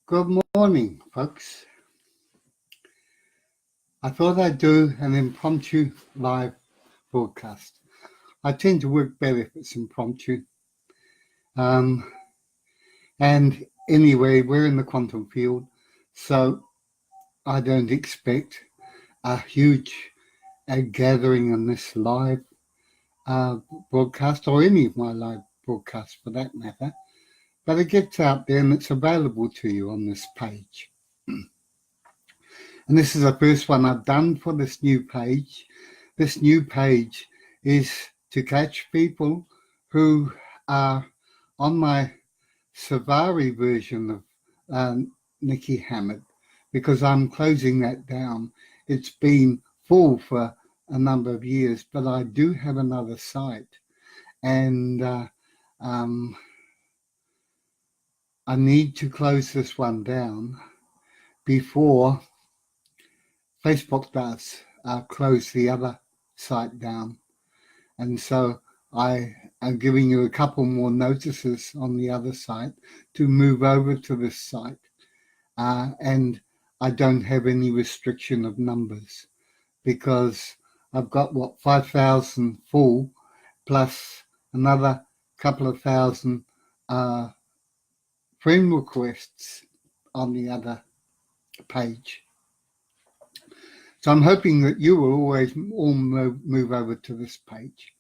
Good morning, folks. I thought I'd do an impromptu live broadcast. I tend to work better if it's impromptu. Um, and anyway, we're in the quantum field, so I don't expect a huge gathering on this live broadcast, or any of my live broadcasts for that matter. But it gets out there and it's available to you on this page. And this is the first one I've done for this new page. This new page is to catch people who are on my Safari version of Nikki Hammett, because I'm closing that down. It's been full for a number of years, but I do have another site, and I need to close this one down before Facebook does close the other site down. And so I am giving you a couple more notices on the other site to move over to this site. And I don't have any restriction of numbers, because I've got 5,000 full plus another couple of thousand friend requests on the other page. So I'm hoping that you will always all move over to this page.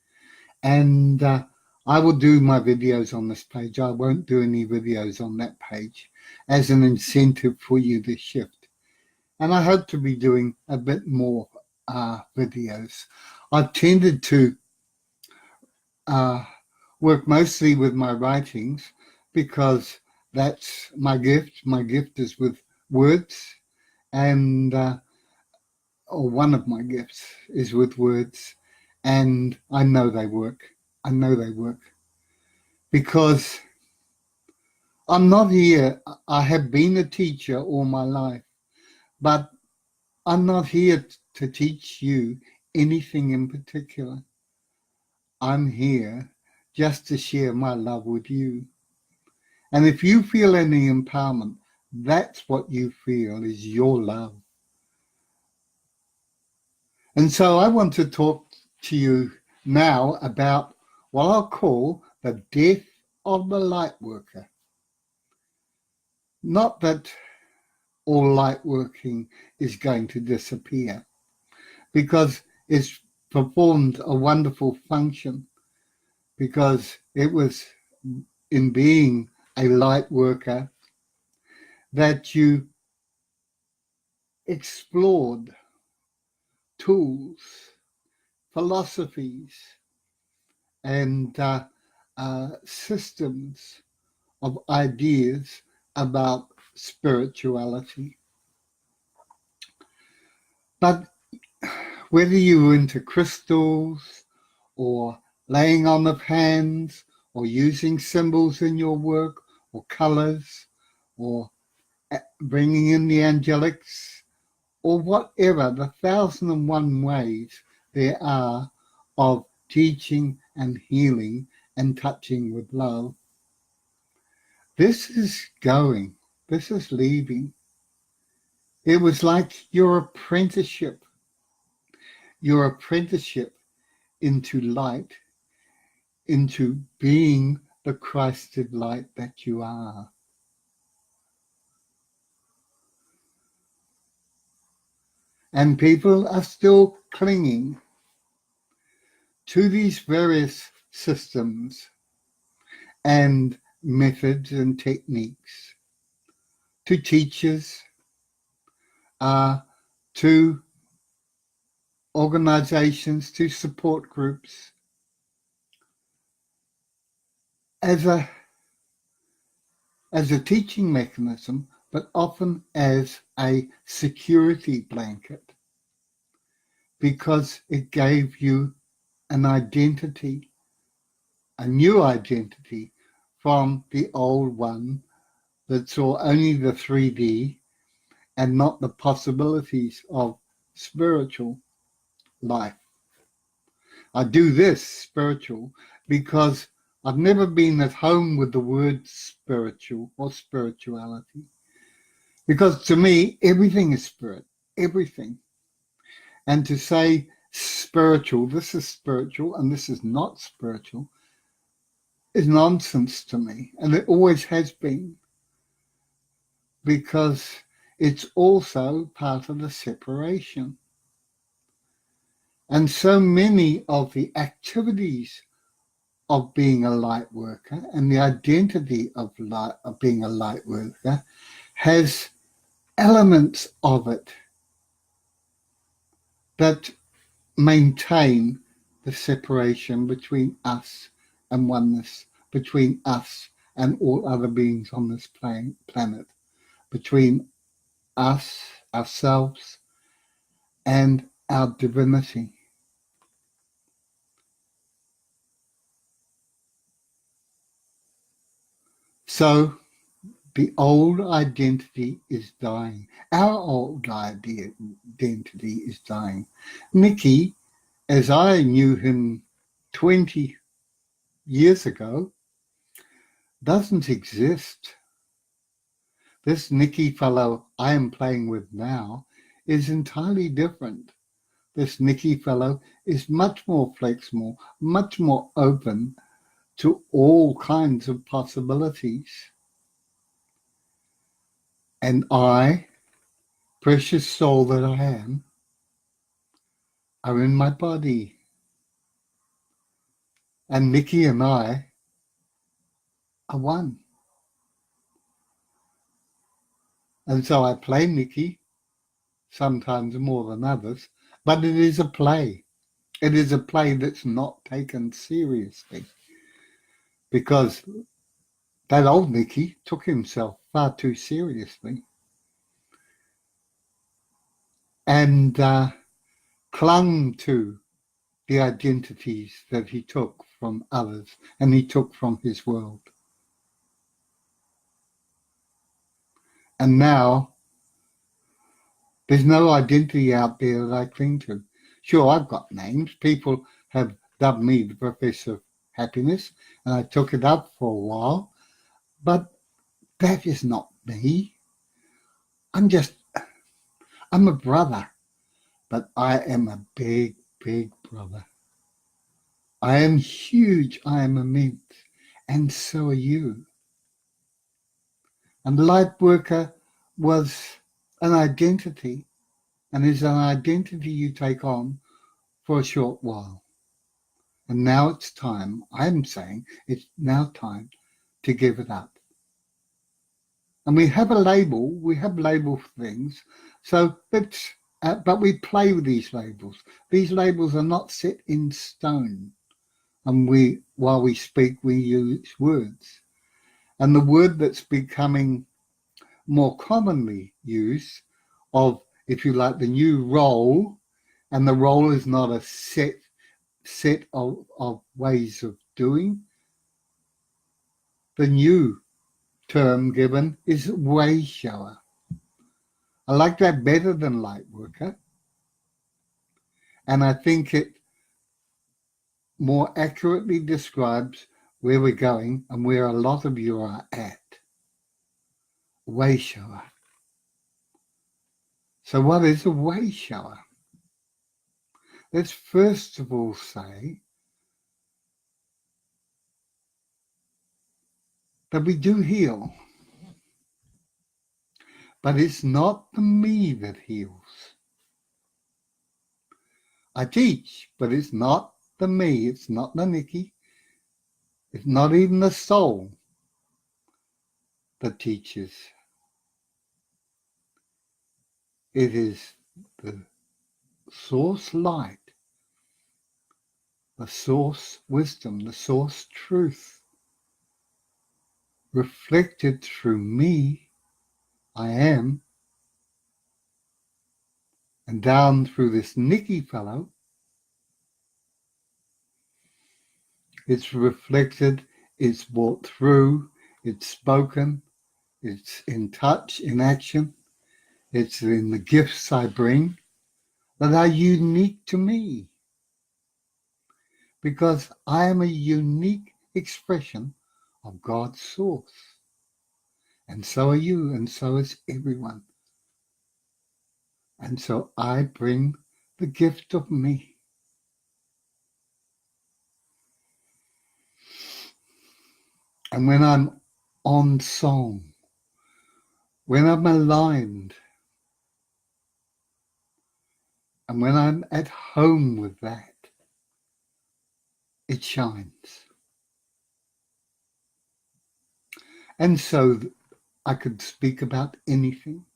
And I will do my videos on this page. I won't do any videos on that page as an incentive for you to shift. And I hope to be doing a bit more videos. I've tended to work mostly with my writings because that's my gift. My gift is with words, and or one of my gifts is with words, and I know they work. I know they work because I'm not here. I have been a teacher all my life, but I'm not here to teach you anything in particular. I'm here just to share my love with you. And if you feel any empowerment, that's what you feel is your love. And so I want to talk to you now about what I'll call the death of the Lightworker. Not that all light working is going to disappear, because it's performed a wonderful function, because it was in being a light worker that you explored tools, philosophies, and systems of ideas about spirituality. But whether you were into crystals or laying on of hands or using symbols in your work or colors or bringing in the angelics or whatever, the 1,001 ways there are of teaching and healing and touching with love, this is going, this is leaving. It was like your apprenticeship into light, into being the Christed light that you are. And people are still clinging to these various systems and methods and techniques, to teachers, to organizations, to support groups, as a teaching mechanism, but often as a security blanket, because it gave you an identity, a new identity from the old one that saw only the 3D and not the possibilities of spiritual life. I do this spiritual because I've never been at home with the word spiritual or spirituality. Because to me, everything is spirit, everything. And to say spiritual, this is spiritual and this is not spiritual, is nonsense to me. And it always has been, because it's also part of the separation. And so many of the activities of being a light worker and the identity of being a light worker has elements of it that maintain the separation between us and oneness, between us and all other beings on this planet, between us, ourselves, and our divinity. So the old identity is dying. Our old identity is dying. Nicky, as I knew him 20 years ago, doesn't exist. This Nicky fellow I am playing with now is entirely different. This Nicky fellow is much more flexible, much more open to all kinds of possibilities. And I, precious soul that I am, are in my body. And Nicky and I are one. And so I play Nicky, sometimes more than others, but it is a play. It is a play that's not taken seriously, because that old Nicky took himself far too seriously and clung to the identities that he took from others and he took from his world. And now there's no identity out there that I cling to. Sure, I've got names. People have dubbed me the Professor of Happiness, and I took it up for a while, but that is not me. I'm a brother, but I am a big, big brother. I am huge, I am immense, and so are you. And Lightworker was an identity, and is an identity you take on for a short while. And now it's time, I'm saying it's now time to give it up. And we have label things, so but we play with these labels. These labels are not set in stone. And while we speak, we use words. And the word that's becoming more commonly used of, if you like, the new role, and the role is not a set of ways of doing. The new term given is Wayshower. I like that better than Lightworker, and I think it more accurately describes where we're going and where a lot of you are at. Wayshower. So what is a wayshower? Let's first of all say that we do heal, but it's not the me that heals. I teach, but it's not the me, it's not the Nicky, it's not even the soul that teaches. It is the source light, the source wisdom, the source truth, reflected through me, I am, and down through this Nicky fellow. It's reflected, it's brought through, it's spoken, it's in touch, in action, it's in the gifts I bring that are unique to me, because I am a unique expression of God's source. And so are you, and so is everyone. And so I bring the gift of me. And when I'm on song, when I'm aligned, and when I'm at home with that, it shines. And so I could speak about anything.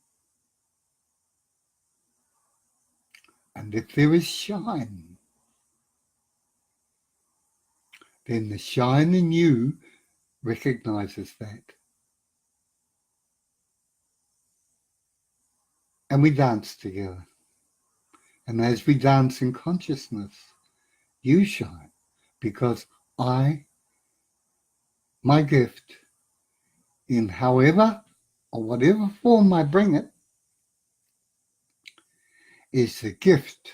And if there is shine, then the shine in you recognizes that. And we dance together. And as we dance in consciousness, you shine because my gift, in however or whatever form I bring it, is the gift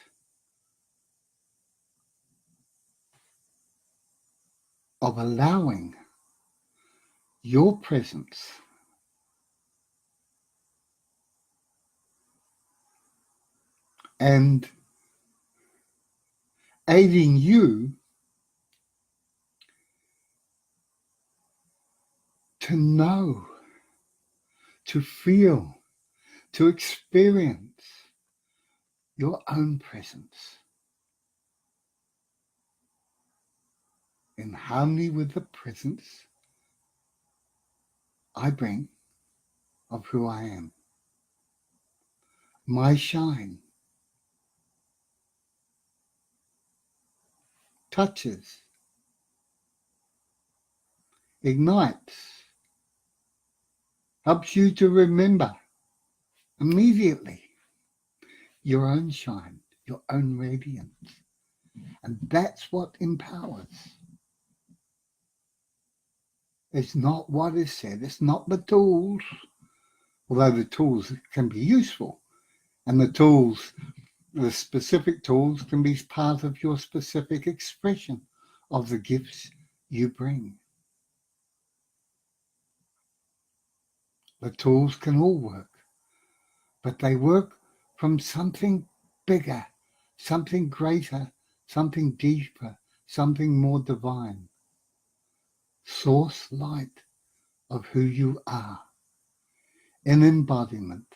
of allowing your presence and aiding you to know, to feel, to experience your own presence in harmony with the presence I bring of who I am. My shine touches, ignites, helps you to remember immediately your own shine, your own radiance. And that's what empowers. It's not what is said, it's not the tools, although the tools can be useful. And the specific tools can be part of your specific expression of the gifts you bring. The tools can all work, but they work from something bigger, something greater, something deeper, something more divine. Source light of who you are in embodiment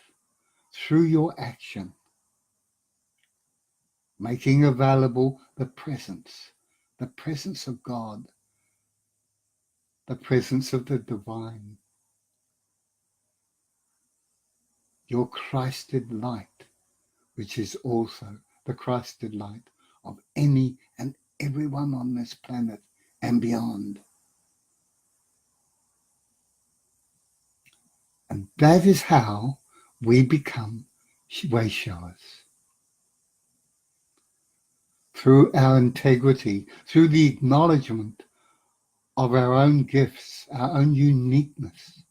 through your action, making available the presence of God, the presence of the divine, your Christed light, which is also the Christed light of any and everyone on this planet and beyond. And that is how we become Wayshowers. Through our integrity, through the acknowledgement of our own gifts, our own uniqueness.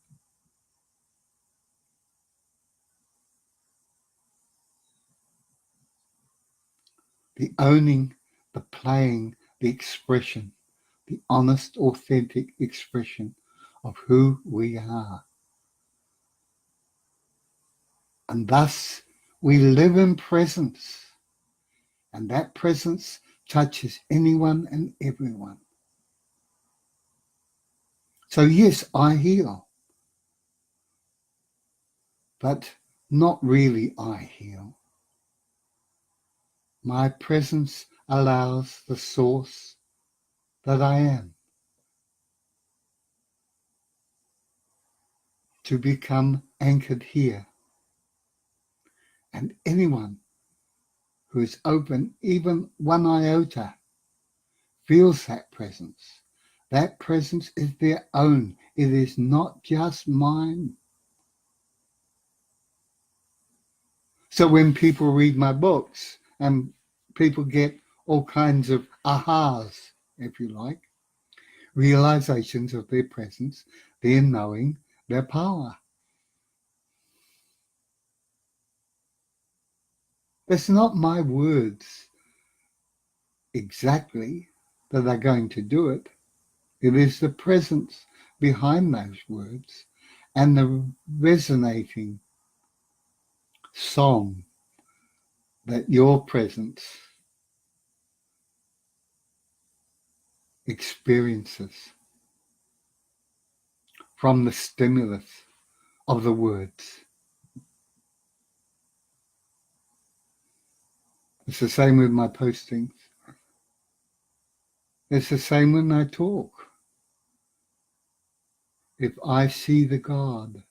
The owning, the playing, the expression, the honest, authentic expression of who we are. And thus we live in presence, and that presence touches anyone and everyone. So yes, I heal, but not really I heal. My presence allows the source that I am to become anchored here. And anyone who is open, even one iota, feels that presence. That presence is their own. It is not just mine. So when people read my books and people get all kinds of ahas, if you like, realizations of their presence, their knowing, their power. It's not my words exactly that are going to do it. It is the presence behind those words and the resonating song that your presence experiences from the stimulus of the words. It's the same with my postings. It's the same when I talk. If I see the God,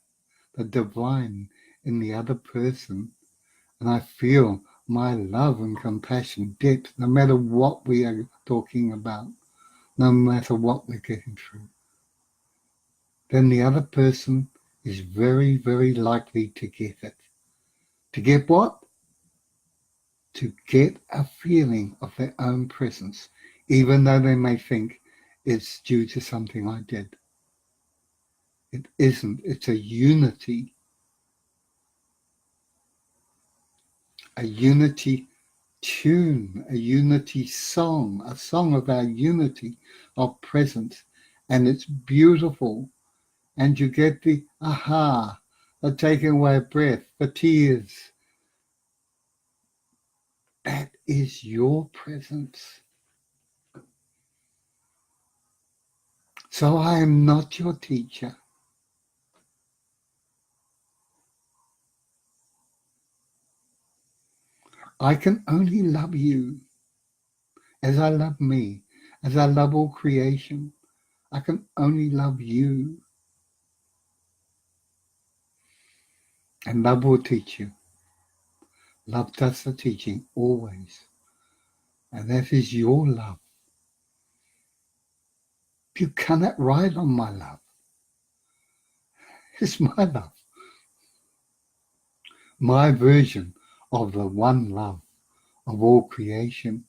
the divine in the other person, and I feel my love and compassion depth, no matter what we are talking about, no matter what we're getting through, then the other person is very, very likely to get it. To get what? To get a feeling of their own presence, even though they may think it's due to something I did. It isn't. It's a unity tune, a unity song, a song of our unity of presence. And it's beautiful. And you get the aha, the taking away of breath, the tears. That is your presence. So I am not your teacher. I can only love you as I love me, as I love all creation. I can only love you. And love will teach you. Love does the teaching always. And that is your love. You cannot ride on my love. It's my love. My version of the one love of all creation.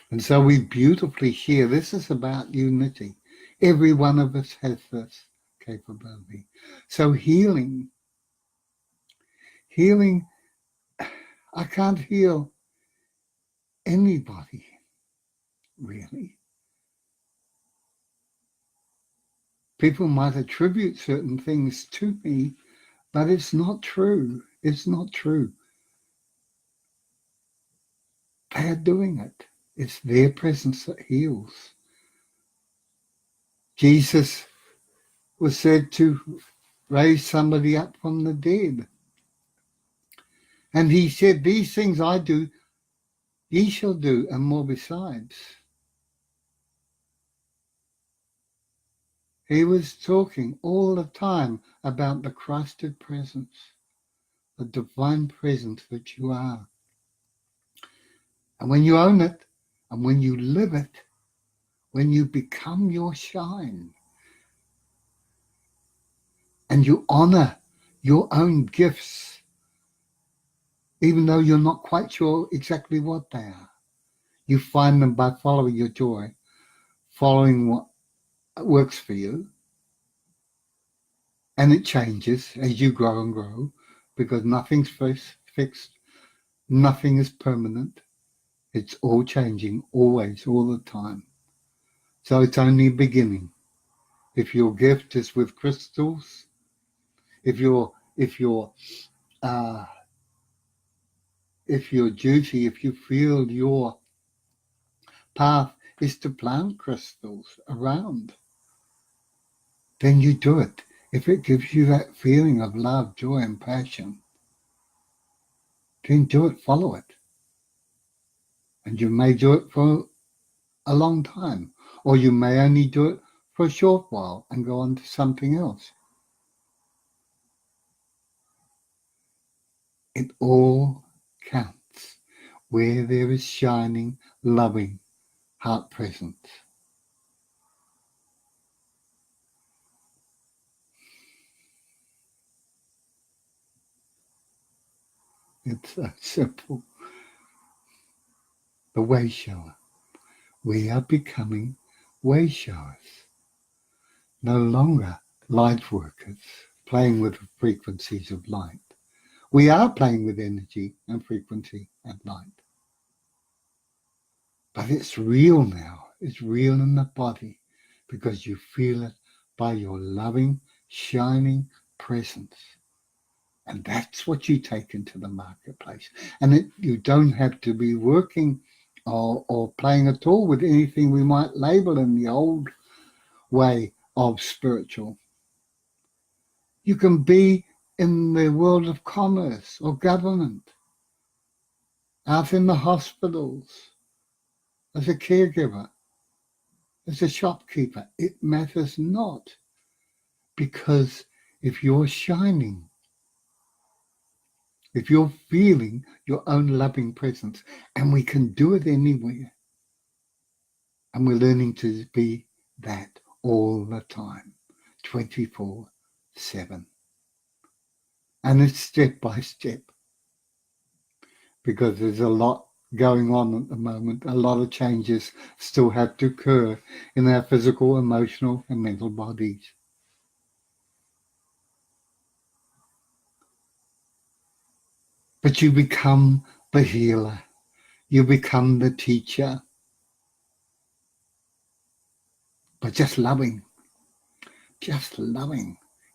And so we beautifully share. This is about unity. Every one of us has this capability. So healing, I can't heal anybody, really. People might attribute certain things to me, but it's not true. It's not true. They are doing it. It's their presence that heals. Jesus was said to raise somebody up from the dead. And he said, these things I do, ye shall do, and more besides. He was talking all the time about the Christed presence, the divine presence that you are. And when you own it, and when you live it, when you become your shine, and you honor your own gifts, even though you're not quite sure exactly what they are, you find them by following your joy, following what works for you. And it changes as you grow and grow, because nothing's fixed, nothing is permanent. It's all changing, always, all the time. So it's only beginning. If your gift is with crystals, if your duty, if you feel your path is to plant crystals around, then you do it. If it gives you that feeling of love, joy, and passion, then do it, follow it. And you may do it for a long time, or you may only do it for a short while and go on to something else. It all counts where there is shining, loving heart presence. It's so simple. The Wayshower. We are becoming Wayshowers. No longer light workers playing with the frequencies of light. We are playing with energy and frequency and light. But it's real now. It's real in the body because you feel it by your loving, shining presence. And that's what you take into the marketplace. And you don't have to be working or playing at all with anything we might label in the old way of spiritual. You can be in the world of commerce or government, out in the hospitals, as a caregiver, as a shopkeeper. It matters not, because if you're shining, if you're feeling your own loving presence, and we can do it anywhere, and we're learning to be that all the time, 24/7. And it's step by step, because there's a lot going on at the moment. A lot of changes still have to occur in our physical, emotional, and mental bodies. But you become the healer. You become the teacher by just loving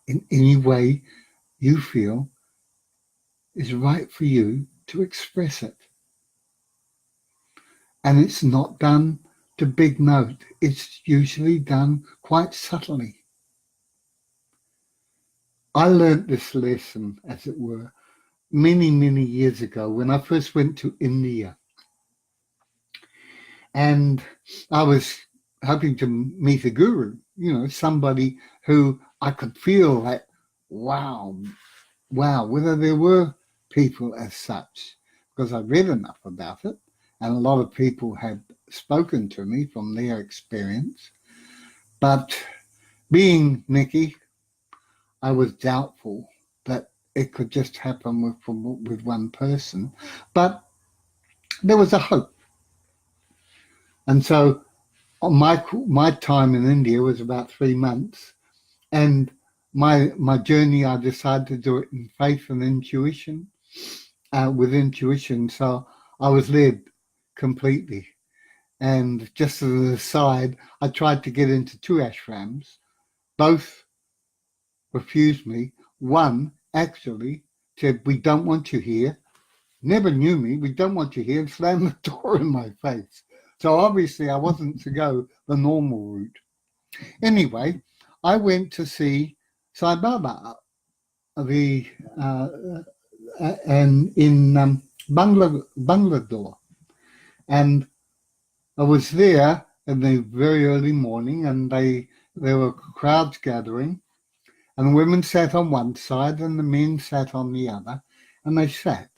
in any way you feel is right for you to express it. And it's not done to big note. It's usually done quite subtly. I learnt this lesson, as it were, many, many years ago when I first went to India. And I was hoping to meet a guru, somebody who I could feel that, wow, whether there were people as such, because I read enough about it, and a lot of people have spoken to me from their experience. But being Nikki, I was doubtful that it could just happen with one person. But there was a hope. And so my time in India was about 3 months. And my journey, I decided to do it in faith and intuition, with intuition. So I was led completely. And just as an aside, I tried to get into 2 ashrams. Both refused me. One actually said, "We don't want you here." Never knew me. "We don't want you here," and slammed the door in my face. So obviously I wasn't to go the normal route. Anyway, I went to see Sai Baba, and in Bangalore, and I was there in the very early morning, and there were crowds gathering, and the women sat on one side and the men sat on the other, and they sat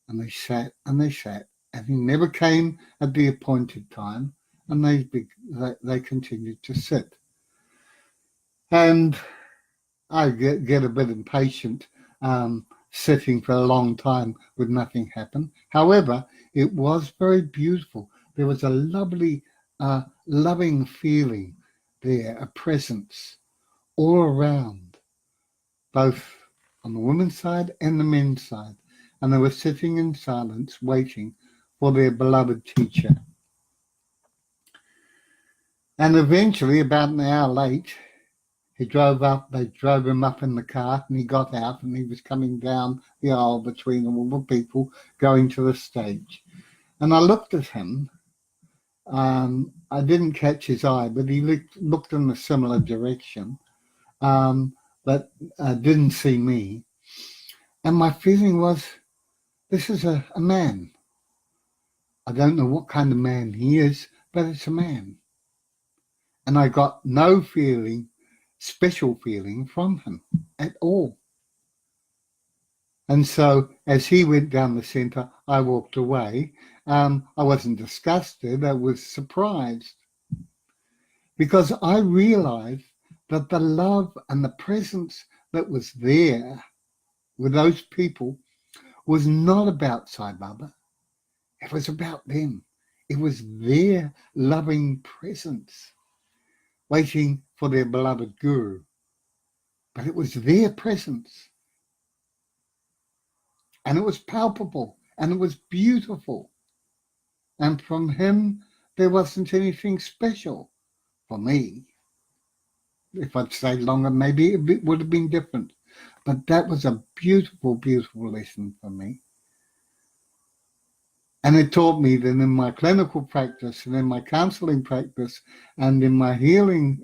and they sat and they sat, and he never came at the appointed time, and they continued to sit. And I get a bit impatient, sitting for a long time with nothing happen. However, it was very beautiful. There was a lovely, loving feeling there, a presence all around, both on the women's side and the men's side. And they were sitting in silence, waiting for their beloved teacher. And eventually, about an hour late, they drove him up in the car, and he got out, and he was coming down the aisle between all the people going to the stage. And I looked at him. I didn't catch his eye, but he looked in a similar direction, but didn't see me. And my feeling was, this is a man. I don't know what kind of man he is, but it's a man. And I got no special feeling from him at all. And so as he went down the center, I walked away. I wasn't disgusted, I was surprised, because I realized that the love and the presence that was there with those people was not about Sai Baba. It was about them. It was their loving presence waiting for their beloved guru. But it was their presence. And it was palpable, and it was beautiful. And from him, there wasn't anything special for me. If I'd stayed longer, maybe it would have been different. But that was a beautiful, beautiful lesson for me. And it taught me that in my clinical practice and in my counseling practice and in my healing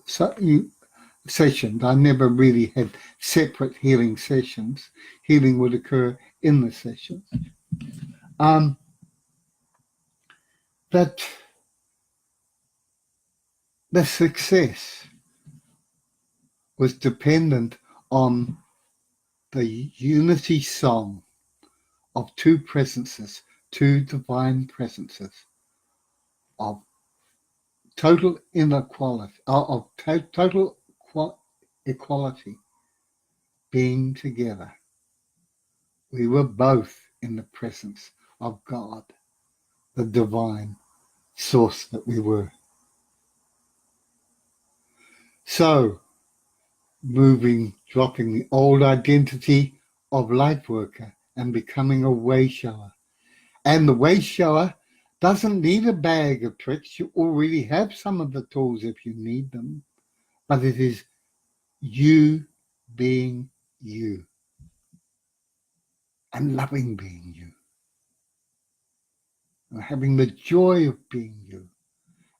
sessions, I never really had separate healing sessions. Healing would occur in the sessions. That the success was dependent on the unity song of two presences, two divine presences of total inequality, of total equality being together. We were both in the presence of God, the divine source that we were. So, dropping the old identity of Lightworker and becoming a Wayshower. And the Wayshower doesn't need a bag of tricks. You already have some of the tools if you need them. But it is you being you and loving being you and having the joy of being you.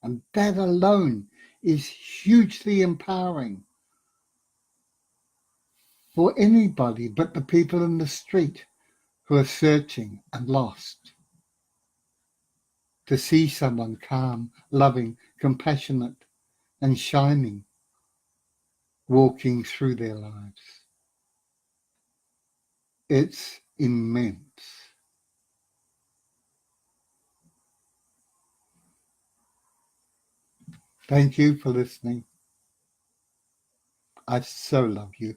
And that alone is hugely empowering for anybody but the people in the street who are searching and lost. To see someone calm, loving, compassionate, and shining walking through their lives. It's immense. Thank you for listening. I so love you.